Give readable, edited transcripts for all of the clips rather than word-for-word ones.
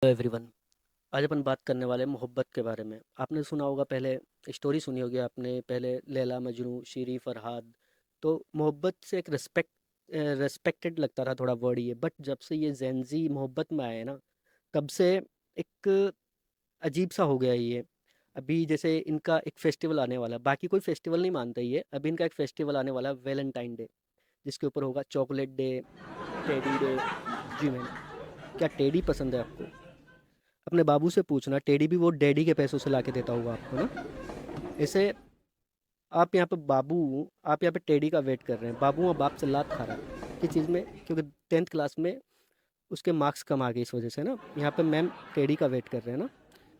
Hello everyone. आज अपन बात करने वाले हैं मोहब्बत के बारे में। आपने सुना होगा, पहले स्टोरी सुनी होगी आपने, पहले लैला मजनू, शीरी फरहाद। तो मोहब्बत से एक रेस्पेक्टेड लगता था थोड़ा वर्ड ये, बट जब से ये जेंजी मोहब्बत में आए हैं ना, तब से एक अजीब सा हो गया है ये। अभी जैसे इनका एक फेस्टिवल आने वाला है, बाकी कोई फेस्टिवल नहीं मानता ये, अभी इनका एक फेस्टिवल आने वाला है, वैलेंटाइन डे, जिसके ऊपर होगा चॉकलेट डे, टेडी डे। जी मैन, क्या टेडी पसंद है आपको? अपने बाबू से पूछना, टेडी भी वो डैडी के पैसों से लाके देता होगा आपको ना। ऐसे आप यहाँ पे टेडी का वेट कर रहे हैं, बाबू और बाप से लात खा रहा है किस चीज़ में? क्योंकि 10th क्लास में उसके मार्क्स कम आ गए, इस वजह से ना यहाँ पे मैम टेडी का वेट कर रहे हैं ना,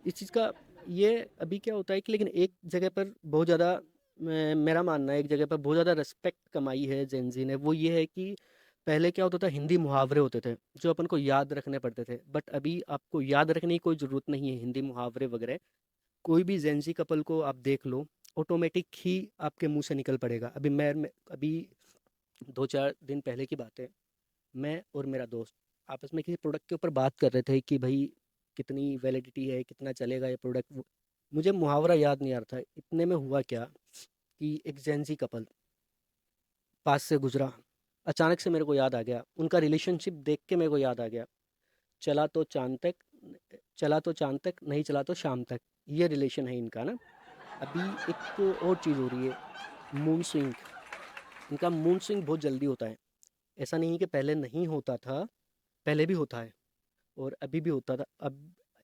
इस चीज़ का। ये अभी क्या होता है कि, लेकिन एक जगह पर बहुत ज़्यादा मेरा मानना है, एक जगह पर बहुत ज़्यादा रिस्पेक्ट कमाई है जेंजी ने, वो ये है कि पहले क्या होता था, हिंदी मुहावरे होते थे जो अपन को याद रखने पड़ते थे, बट अभी आपको याद रखने की कोई ज़रूरत नहीं है हिंदी मुहावरे वगैरह। कोई भी जेंजी कपल को आप देख लो, ऑटोमेटिक ही आपके मुंह से निकल पड़ेगा। अभी 2-4 दिन पहले की बात है, मैं और मेरा दोस्त आपस में किसी प्रोडक्ट के ऊपर बात कर रहे थे कि भाई कितनी वैलिडिटी है, कितना चलेगा ये प्रोडक्ट। मुझे मुहावरा याद नहीं आ रहा था, इतने में हुआ क्या कि एक जेंजी कपल पास से गुजरा। अचानक से मेरे को याद आ गया, उनका रिलेशनशिप देख के मेरे को याद आ गया। चला तो चांद तक, चला तो चांद तक, नहीं चला तो शाम तक। ये रिलेशन है इनका ना। अभी एक और चीज़ हो रही है, मून स्विंग। इनका मून स्विंग बहुत जल्दी होता है। ऐसा नहीं है कि पहले नहीं होता था, पहले भी होता है और अभी भी होता था।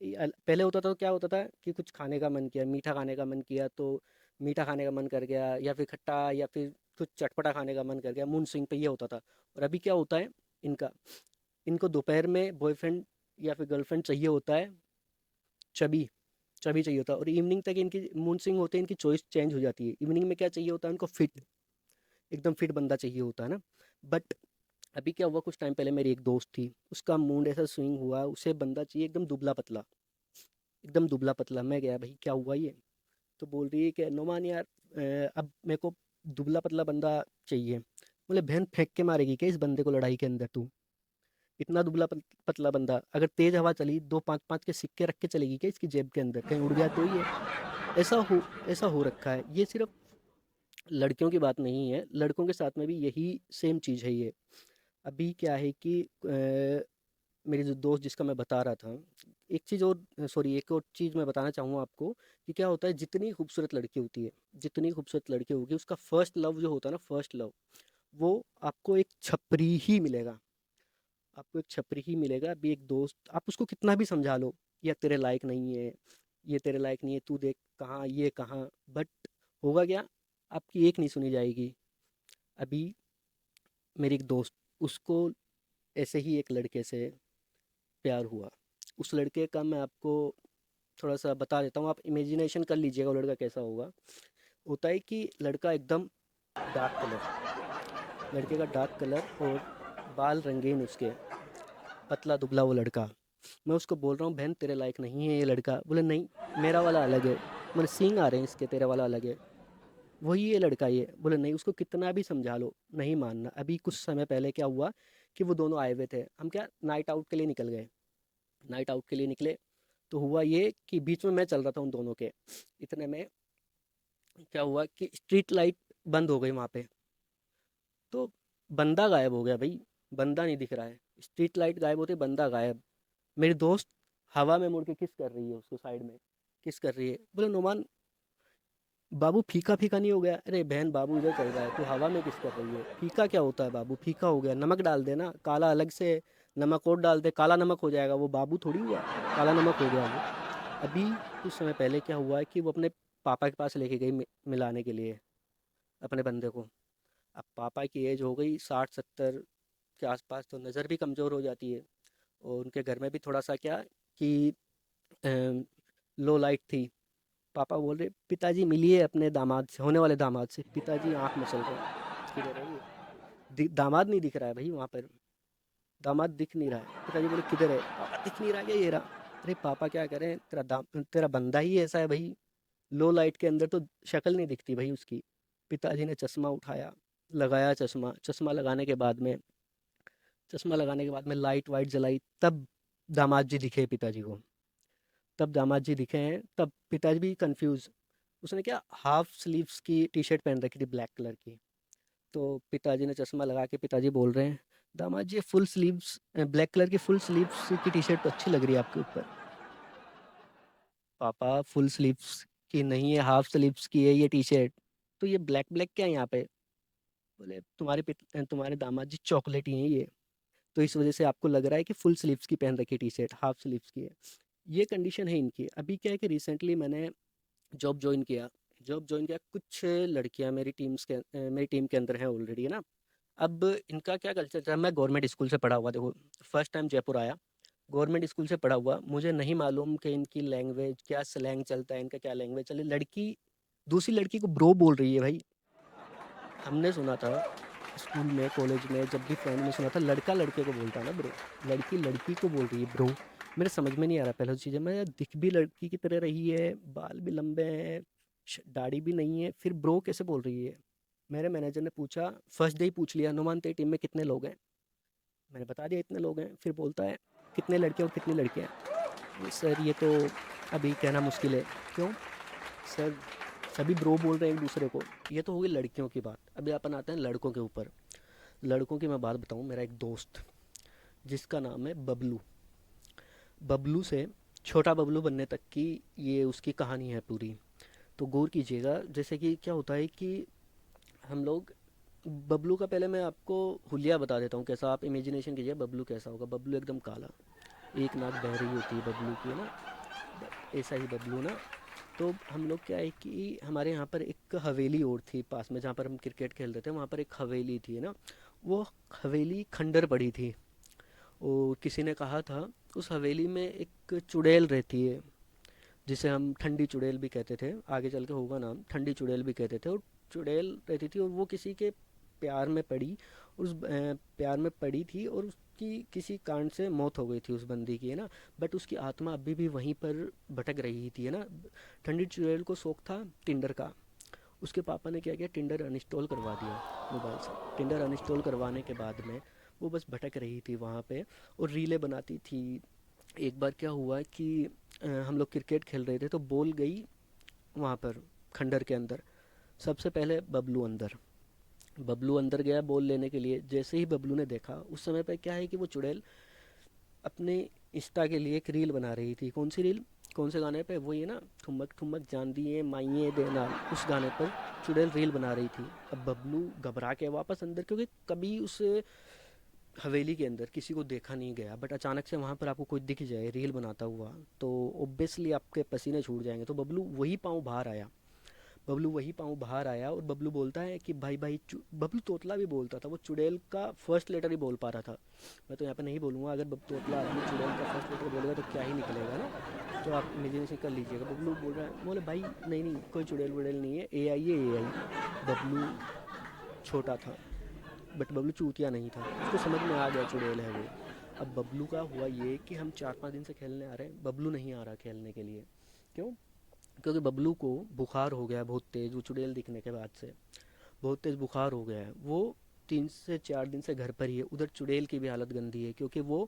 पहले होता था तो क्या होता था कि कुछ खाने का मन किया, मीठा खाने का मन किया तो मीठा खाने का मन कर गया, या फिर खट्टा, या फिर कुछ चटपटा खाने का मन कर गया, मून स्विंग पे ये होता था। और अभी क्या होता है इनका, इनको दोपहर में बॉयफ्रेंड या फिर गर्लफ्रेंड चाहिए होता है, चबी चबी चाहिए होता है, और इवनिंग तक इनकी मूड स्विंग होते हैं, इनकी चॉइस चेंज हो जाती है। इवनिंग में क्या चाहिए होता है उनको? फिट, एकदम फिट बंदा चाहिए होता है ना। बट अभी क्या हुआ, कुछ टाइम पहले मेरी एक दोस्त थी, उसका मूड ऐसा स्विंग हुआ, उसे बंदा चाहिए एकदम दुबला पतला, एकदम दुबला पतला। मैं गया, भाई क्या हुआ ये? तो बोल रही है कि नोमान यार, अब मेरे को दुबला पतला बंदा चाहिए। बोले बहन फेंक के मारेगी क्या इस बंदे को लड़ाई के अंदर तू? इतना पतला बंदा, अगर तेज हवा चली, दो पाँच पाँच के सिक्के रख के चलेगी क्या इसकी जेब के अंदर, कहीं उड़ गया तो ही है। ऐसा हो ऐसा हो रखा है। ये सिर्फ लड़कियों की बात नहीं है, लड़कों के साथ में भी यही सेम चीज़ है ये। अभी क्या है कि मेरी जो दोस्त जिसका मैं बता रहा था, एक चीज़ और, सॉरी, एक और चीज़ मैं बताना चाहूँगा आपको कि क्या होता है, जितनी खूबसूरत लड़की होती है, जितनी खूबसूरत लड़की होगी, उसका फर्स्ट लव जो होता है ना, फर्स्ट लव, वो आपको एक छपरी ही मिलेगा। आपको एक छपरी ही मिलेगा। अभी एक दोस्त, आप उसको कितना भी समझा लो, या तेरे लायक नहीं है, ये तेरे लायक नहीं है, तू देख कहाँ, ये कहाँ, बट होगा क्या, आपकी एक नहीं सुनी जाएगी। अभी मेरी एक दोस्त, उसको ऐसे ही एक लड़के से प्यार हुआ। उस लड़के का मैं आपको थोड़ा सा बता देता हूँ, आप इमेजिनेशन कर लीजिएगा वो लड़का कैसा होगा। होता है कि लड़का एकदम डार्क कलर, लड़के का डार्क कलर, और बाल रंगीन उसके, पतला दुबला वो लड़का। मैं उसको बोल रहा हूँ बहन तेरे लायक नहीं है ये लड़का। बोले नहीं, मेरा वाला अलग है। मैंने सींग आ रहे हैं इसके, तेरा वाला अलग है, वही ये लड़का ये। बोले नहीं, उसको कितना भी समझा लो नहीं मानना। अभी कुछ समय पहले क्या हुआ कि वो दोनों आए हुए थे, हम क्या नाइट आउट के लिए निकल गए। नाइट आउट के लिए निकले तो हुआ ये कि बीच में मैं चल रहा था उन दोनों के। इतने में क्या हुआ कि स्ट्रीट लाइट बंद हो गई वहाँ पे। तो बंदा गायब हो गया भाई, बंदा नहीं दिख रहा है। स्ट्रीट लाइट गायब होते बंदा गायब। मेरी दोस्त हवा में मुड़ के किस कर रही है उसको, साइड में किस कर रही है। बोले नोमान, बाबू फीका फीका नहीं हो गया? अरे बहन, बाबू इधर चल रहा है, तू हवा में किस कर रही है? फीका क्या होता है बाबू? फीका हो गया, नमक डाल देना, काला अलग से नमक और डाल दे, काला नमक हो जाएगा, वो बाबू थोड़ी हुआ, काला नमक हो गया वो। अभी कुछ समय पहले क्या हुआ है कि वो अपने पापा के पास लेके गई मिलाने के लिए अपने बंदे को। अब पापा की एज हो गई 60-70 के आसपास, तो नज़र भी कमज़ोर हो जाती है, और उनके घर में भी थोड़ा सा क्या कि लो लाइट थी। पापा बोल रहे पिताजी मिलिए अपने दामाद से, होने वाले दामाद से। पिताजी आंख मसल रहे, किधर है ये? दामाद नहीं दिख रहा है भाई वहाँ पर, दामाद दिख नहीं रहा है। पिताजी बोले किधर है? पापा दिख नहीं रहा क्या, ये रहा। अरे पापा क्या करें, तेरा बंदा ही ऐसा है भाई, लो लाइट के अंदर तो शक्ल नहीं दिखती भाई उसकी। पिताजी ने चश्मा उठाया, लगाया चश्मा, चश्मा लगाने के बाद में लाइट वाइट जलाई, तब दामाद जी दिखे पिताजी को। तब दामाद जी दिखे हैं, तब पिताजी भी कंफ्यूज। उसने क्या हाफ स्लीव्स की टी शर्ट पहन रखी थी ब्लैक कलर की। तो पिताजी ने चश्मा लगा के पिताजी बोल रहे हैं, दामाद जी फुल स्लीव्स ब्लैक कलर की फुल स्लीव्स की टी शर्ट तो अच्छी लग रही है आपके ऊपर। पापा फुल स्लीव्स की नहीं है, हाफ स्लीव्स की है ये टी शर्ट। तो ये ब्लैक ब्लैक क्या है यहाँ पे? बोले तुम्हारे दामाद जी चॉकलेटी हैं ये, तो इस वजह से आपको लग रहा है कि फुल स्लीव्स की पहन रखी टी शर्ट हाफ स्लीव्स की है। ये कंडीशन है इनकी। अभी क्या है कि रिसेंटली मैंने जॉब ज्वाइन किया। कुछ लड़कियां मेरी टीम के अंदर हैं ऑलरेडी, है ना। अब इनका क्या कल्चर था, मैं गवर्नमेंट स्कूल से पढ़ा हुआ, देखो फर्स्ट टाइम जयपुर आया, गवर्नमेंट स्कूल से पढ़ा हुआ, मुझे नहीं मालूम कि इनकी लैंग्वेज क्या स्लैंग चलता है, इनका क्या लैंग्वेज चले। लड़की दूसरी लड़की को ब्रो बोल रही है भाई। हमने सुना था स्कूल में कॉलेज में जब भी फ्रेंड में सुना था, लड़का लड़के को बोलता है ना ब्रो, लड़की लड़की को बोल रही है ब्रो। मेरे समझ में नहीं आ रहा पहले तो चीज़ें, मैं यार दिख भी लड़की की तरह रही है, बाल भी लंबे हैं, दाढ़ी भी नहीं है, फिर ब्रो कैसे बोल रही है? मेरे मैनेजर ने पूछा, फर्स्ट डे ही पूछ लिया, अनुमान तेरी टीम में कितने लोग हैं? मैंने बता दिया इतने लोग हैं। फिर बोलता है कितने लड़के और कितनी लड़कियाँ हैं? सर ये तो अभी कहना मुश्किल है। क्यों? सर सभी ब्रो बोल रहे हैं एक दूसरे को। ये तो हो गई लड़कियों की बात, अभी अपन आते हैं लड़कों के ऊपर। लड़कों की मैं बात बताऊं, मेरा एक दोस्त जिसका नाम है बबलू। बबलू से छोटा बबलू बनने तक की ये उसकी कहानी है पूरी। तो गौर कीजिएगा, जैसे कि क्या होता है कि हम लोग बबलू का, पहले मैं आपको हुलिया बता देता हूँ कैसा, आप इमेजिनेशन कीजिए बबलू कैसा होगा। बबलू एकदम काला, एक नाक बह रही होती है बबलू की, है ना, ऐसा ही बबलू ना। तो हम लोग क्या है कि हमारे यहाँ पर एक हवेली और थी पास में, जहाँ पर हम क्रिकेट खेलते थे, वहाँ पर एक हवेली थी, है ना। वो हवेली खंडर पड़ी थी। और किसी ने कहा था उस हवेली में एक चुड़ैल रहती है, जिसे हम ठंडी चुड़ैल भी कहते थे, आगे चल के होगा नाम, ठंडी चुड़ैल भी कहते थे। और चुड़ैल रहती थी और वो किसी के प्यार में पड़ी, प्यार में पड़ी थी, और उसकी किसी कारण से मौत हो गई थी उस बंदी की, है ना। बट उसकी आत्मा अभी भी वहीं पर भटक रही थी, है ना। ठंडी चुड़ैल को शौक था टिंडर का। उसके पापा ने क्या किया, टिंडर अनइंस्टॉल करवा दिया मोबाइल से। टिंडर अनइंस्टॉल करवाने के बाद में वो बस भटक रही थी वहाँ पे और रीलें बनाती थी। एक बार क्या हुआ कि हम लोग क्रिकेट खेल रहे थे तो बॉल गई वहाँ पर खंडर के अंदर। सबसे पहले बबलू अंदर गया बॉल लेने के लिए। जैसे ही बबलू ने देखा, उस समय पर क्या है कि वो चुड़ैल अपने इंस्टा के लिए एक रील बना रही थी। कौन सी रील? कौन से गाने पे? वो ये ना, ठुमक ठुमक जान दिए माइये देना, उस गाने पर चुड़ैल रील बना रही थी। अब बबलू घबरा के वापस अंदर, क्योंकि कभी उस हवेली के अंदर किसी को देखा नहीं गया, बट अचानक से वहाँ पर आपको कोई दिख जाए रील बनाता हुआ, तो ऑब्वियसली आपके पसीने छूट जाएंगे। तो बबलू वही पाँव बाहर आया और बबलू बोलता है कि भाई भाई बबलू तोतला भी बोलता था, वो चुड़ैल का फर्स्ट लेटर ही बोल पा रहा था। मैं तो यहाँ पे नहीं बोलूँगा, अगर तोतला आदमी चुड़ैल का फर्स्ट लेटर बोलेगा तो क्या ही निकलेगा ना। तो आप इमेजिनेशन कर लीजिएगा, बबलू बोल रहा है, बोले भाई नहीं नहीं कोई चुड़ैल वुड़ैल नहीं है, ए आई है ए आई। बबलू छोटा था, बट बबलू चूतिया नहीं था, उसको समझ में आ गया चुड़ैल है वो। अब बबलू का हुआ ये कि हम 4-5 दिन से खेलने आ रहे हैं, बबलू नहीं आ रहा खेलने के लिए। क्यों? क्योंकि बबलू को बुखार हो गया है बहुत तेज़, वो चुड़ैल दिखने के बाद से बहुत तेज़ बुखार हो गया है। वो 3 से 4 दिन से घर पर ही है। उधर चुड़ैल की भी हालत गंदी है, क्योंकि वो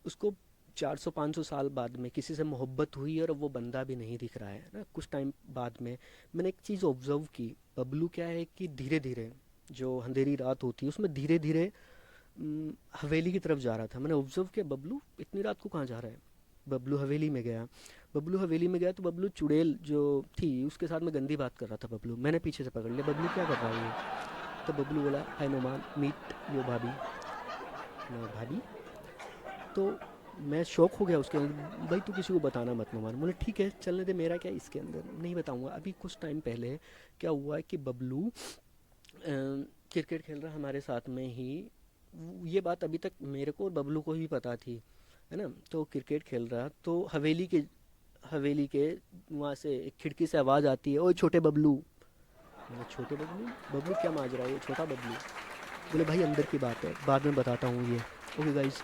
उसको 400-500 साल बाद में किसी से मोहब्बत हुई और अब वो बंदा भी नहीं दिख रहा है ना कुछ टाइम बाद में। मैंने एक चीज़ ऑब्जर्व की, बबलू क्या है कि धीरे धीरे, जो अंधेरी रात होती है उसमें धीरे धीरे हवेली की तरफ जा रहा था। मैंने ऑब्जर्व किया बबलू इतनी रात को कहाँ जा रहा है। बबलू हवेली में गया तो बबलू चुड़ैल जो थी उसके साथ में गंदी बात कर रहा था। बबलू, मैंने पीछे से पकड़ लिया, बबलू क्या कर रहा है ये? तो बबलू बोला, हाय नोमान, मीट यो भाभी। मैं भाभी? तो मैं शौक हो गया उसके अंदर, भाई तू किसी को बताना मत नोमान। बोले ठीक है चलने दे, मेरा क्या इसके अंदर, नहीं बताऊंगा। अभी कुछ टाइम पहले क्या हुआ है कि बबलू क्रिकेट खेल रहा हमारे साथ में ही। ये बात अभी तक मेरे को और बबलू को ही पता थी, है ना। तो क्रिकेट खेल रहा तो हवेली के वहाँ से एक खिड़की से आवाज़ आती है, ओए छोटे बबलू। मैंने छोटे बबलू? बबलू क्या माजरा है ये छोटा बबलू? बोले भाई अंदर की बात है, बाद में बताता हूँ ये। Okay guys.